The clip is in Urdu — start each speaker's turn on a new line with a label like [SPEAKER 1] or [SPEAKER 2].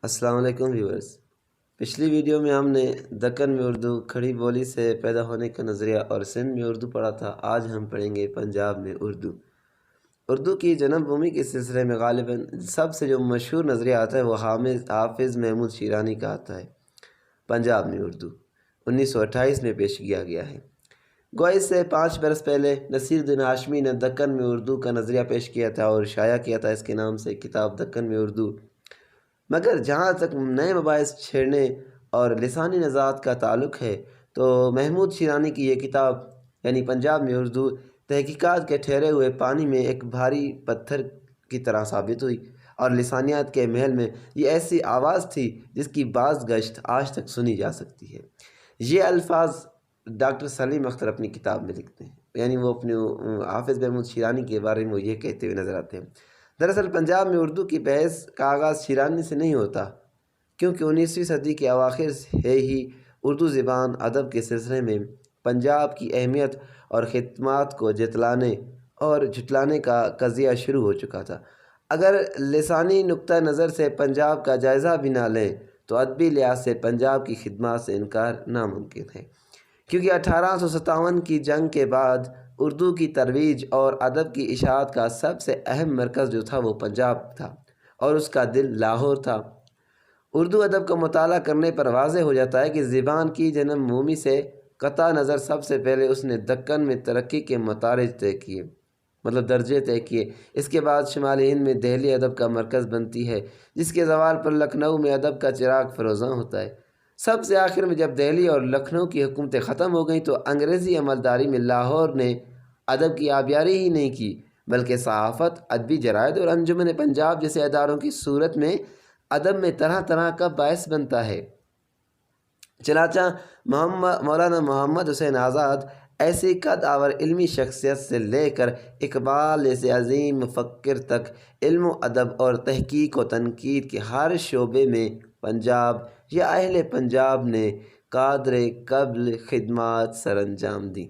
[SPEAKER 1] السلام علیکم ویورز۔ پچھلی ویڈیو میں ہم نے دکن میں اردو کھڑی بولی سے پیدا ہونے کا نظریہ اور سندھ میں اردو پڑھا تھا۔ آج ہم پڑھیں گے پنجاب میں اردو۔ اردو کی جنم بھومی کے سلسلے میں غالباً سب سے جو مشہور نظریہ آتا ہے وہ حافظ محمود شیرانی کا آتا ہے۔ پنجاب میں اردو 1928 میں پیش کیا گیا ہے۔ گویا اس سے 5 برس پہلے نصیر الدین ہاشمی نے دکن میں اردو کا نظریہ پیش کیا تھا اور شائع کیا تھا اس کے نام سے کتاب دکن میں اردو۔ مگر جہاں تک نئے مباحث چھیڑنے اور لسانی نژاد کا تعلق ہے تو محمود شیرانی کی یہ کتاب یعنی پنجاب میں اردو تحقیقات کے ٹھہرے ہوئے پانی میں ایک بھاری پتھر کی طرح ثابت ہوئی، اور لسانیات کے محل میں یہ ایسی آواز تھی جس کی باز گشت آج تک سنی جا سکتی ہے۔ یہ الفاظ ڈاکٹر سلیم اختر اپنی کتاب میں لکھتے ہیں، یعنی وہ اپنے حافظ محمود شیرانی کے بارے میں وہ یہ کہتے ہوئے نظر آتے ہیں۔ دراصل پنجاب میں اردو کی بحث کا آغاز شیرانی سے نہیں ہوتا، کیونکہ 19ویں صدی کے اواخر سے ہی اردو زبان ادب کے سلسلے میں پنجاب کی اہمیت اور خدمات کو جتلانے اور جھٹلانے کا قضیہ شروع ہو چکا تھا۔ اگر لسانی نقطہ نظر سے پنجاب کا جائزہ بھی نہ لیں تو ادبی لحاظ سے پنجاب کی خدمات سے انکار ناممکن ہے، کیونکہ 1857 کی جنگ کے بعد اردو کی ترویج اور ادب کی اشاعت کا سب سے اہم مرکز جو تھا وہ پنجاب تھا، اور اس کا دل لاہور تھا۔ اردو ادب کا مطالعہ کرنے پر واضح ہو جاتا ہے کہ زبان کی جنم بھومی سے قطع نظر سب سے پہلے اس نے دکن میں ترقی کے مدارج طے کیے، مطلب درجے طے کیے۔ اس کے بعد شمالی ہند میں دہلی ادب کا مرکز بنتی ہے، جس کے زوال پر لکھنؤ میں ادب کا چراغ فروزاں ہوتا ہے۔ سب سے آخر میں جب دہلی اور لکھنؤ کی حکومتیں ختم ہو گئیں تو انگریزی عملداری میں لاہور نے ادب کی آبیاری ہی نہیں کی، بلکہ صحافت، ادبی جرائد اور انجمن پنجاب جیسے اداروں کی صورت میں ادب میں طرح طرح کا باعث بنتا ہے۔ چنانچہ مولانا محمد حسین آزاد ایسی قد آور علمی شخصیت سے لے کر اقبال جیسے عظیم مفکر تک علم و ادب اور تحقیق و تنقید کے ہر شعبے میں پنجاب یا اہل پنجاب نے قادر قبل خدمات سر انجام دیں۔